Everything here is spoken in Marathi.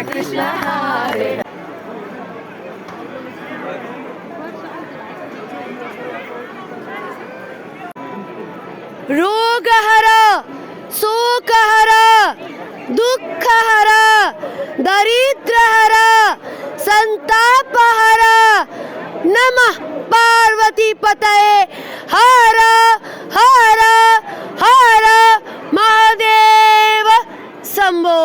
कृष्ण हरे रोग हर शोक हर दुःख हर दरिद्र हर संताप हर नमः पार्वती पतये हर हर हर महादेव शंभो।